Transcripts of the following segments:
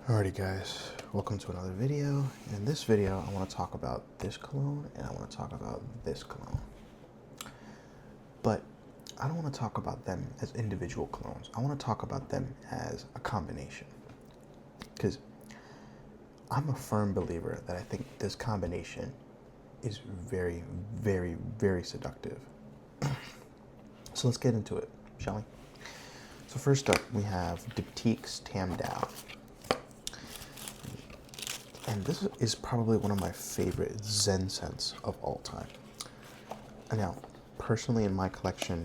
Alrighty guys, welcome to another video. In this video, I want to talk about this cologne and I want to talk about this cologne. But I don't want to talk about them as individual colognes. I want to talk about them as a combination. Because I'm a firm believer that I think this combination is very, very, very seductive. So let's get into it, shall we? So first up, we have Diptyque's Tam Dao. And this is probably one of my favorite Zen scents of all time. And now, personally in my collection,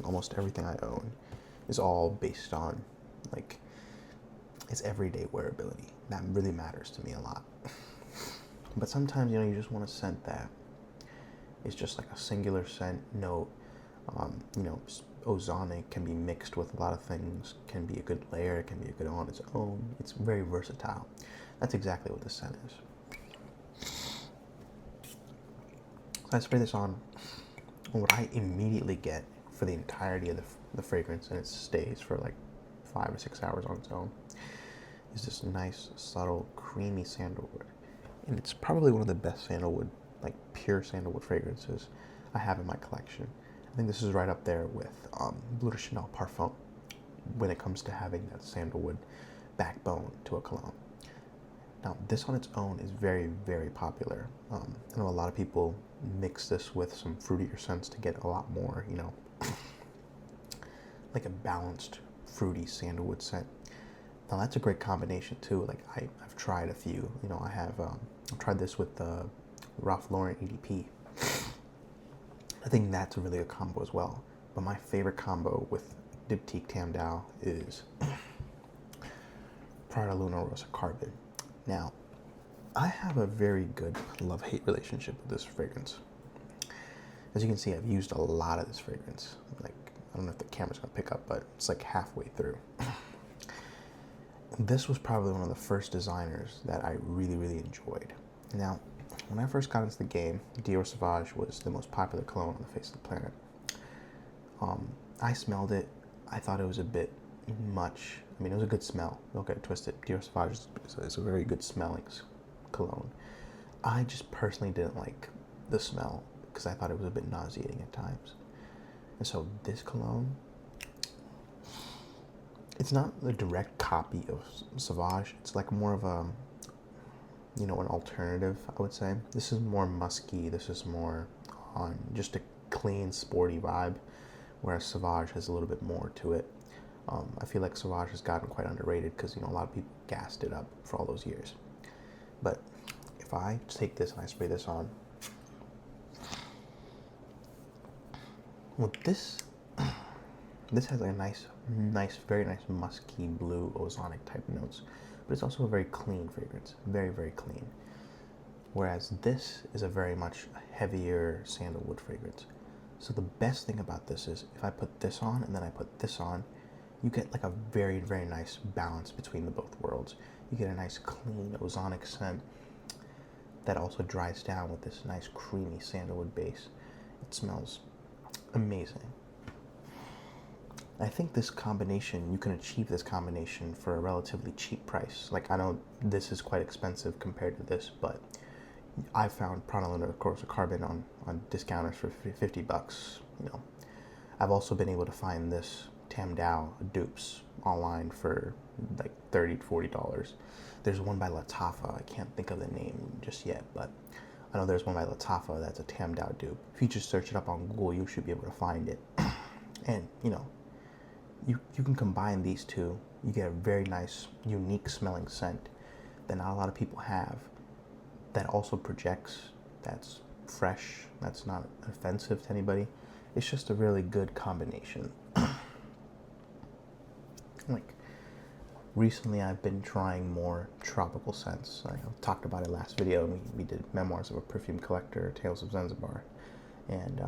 almost everything I own is all based on, like, its everyday wearability. That really matters to me a lot. But sometimes, you just want a scent that is just like a singular scent note. Ozonic can be mixed with a lot of things, can be a good layer, can be a good on its own. It's very versatile. That's exactly what this scent is. So I spray this on, and what I immediately get for the entirety of the fragrance, and it stays for like 5 or 6 hours on its own, is this nice, subtle, creamy sandalwood. And it's probably one of the best sandalwood, like pure sandalwood fragrances I have in my collection. I think this is right up there with Bleu de Chanel Parfum when it comes to having that sandalwood backbone to a cologne. Now, this on its own is very, very popular. I know a lot of people mix this with some fruitier scents to get a lot more, like a balanced, fruity sandalwood scent. Now, that's a great combination too. Like I've tried a few. I've tried this with the Ralph Lauren EDP. I think that's a really good combo as well. But my favorite combo with Diptyque Tam Dao is Prada Luna Rossa Carbon. Now, I have a very good love-hate relationship with this fragrance. As you can see, I've used a lot of this fragrance. Like, I don't know if the camera's gonna pick up, but it's like halfway through. This was probably one of the first designers that I really, really enjoyed. Now, when I first got into the game, Dior Sauvage was the most popular cologne on the face of the planet. I smelled it. I thought it was a bit much. I mean, it was a good smell. Don't get it twisted. Dior Sauvage is a very good smelling cologne. I just personally didn't like the smell because I thought it was a bit nauseating at times. And so this cologne, it's not the direct copy of Sauvage. It's like more of a, an alternative, I would say. This is more musky. This is more on just a clean, sporty vibe, whereas Sauvage has a little bit more to it. I feel like Sauvage has gotten quite underrated because, a lot of people gassed it up for all those years. But if I take this and I spray this on, well, this has a nice, very nice musky blue ozonic type notes, but it's also a very clean fragrance, very, very clean. Whereas this is a very much heavier sandalwood fragrance. So the best thing about this is if I put this on and then I put this on, you get like a very, very nice balance between the both worlds. You get a nice clean ozonic scent that also dries down with this nice creamy sandalwood base. It smells amazing. I think this combination, you can achieve this combination for a relatively cheap price. Like, I know this is quite expensive compared to this, but I found Prada Luna Rossa Carbon on discounters for $50. I've also been able to find this Tam Dao dupes online for like $30 to $40. There's one by Lattafa. I can't think of the name just yet, but I know there's one by Lattafa that's a Tam Dao dupe. If you just search it up on Google, you should be able to find it. And you can combine these two. You get a very nice, unique smelling scent that not a lot of people have, that also projects, that's fresh, that's not offensive to anybody. It's just a really good combination. Like, recently I've been trying more tropical scents. I talked about it last video. We did Memoirs of a Perfume Collector, Tales of Zanzibar, and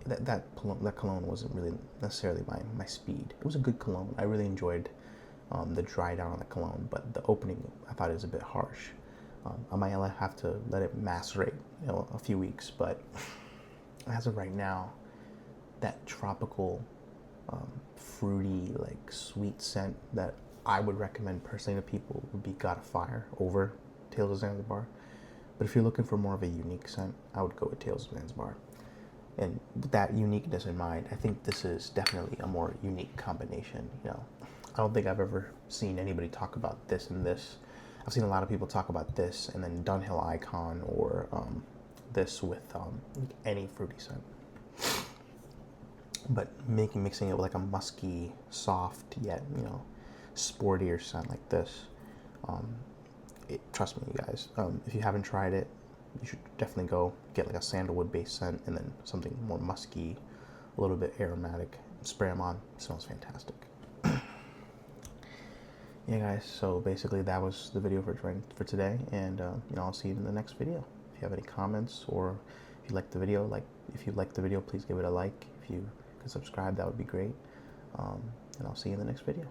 that cologne wasn't really necessarily my speed. It was a good cologne. I really enjoyed the dry down on the cologne, but the opening I thought it was a bit harsh. I might have to let it macerate, a few weeks, but as of right now, that tropical, fruity, like sweet scent that I would recommend personally to people would be God of Fire over Tales of Zanzibar. But if you're looking for more of a unique scent, I would go with Tales of Zanzibar. And with that uniqueness in mind, I think this is definitely a more unique combination. You know, I don't think I've ever seen anybody talk about this and this. I've seen a lot of people talk about this and then Dunhill Icon or this with any fruity scent. But mixing it with like a musky, soft yet sportier scent like this. Trust me, you guys. If you haven't tried it, you should definitely go get like a sandalwood based scent and then something more musky, a little bit aromatic. Spray them on. It smells fantastic. Yeah, guys. So basically, that was the video for today, and I'll see you in the next video. If you have any comments or if you like the video, please give it a like. If you could subscribe, that would be great. And I'll see you in the next video.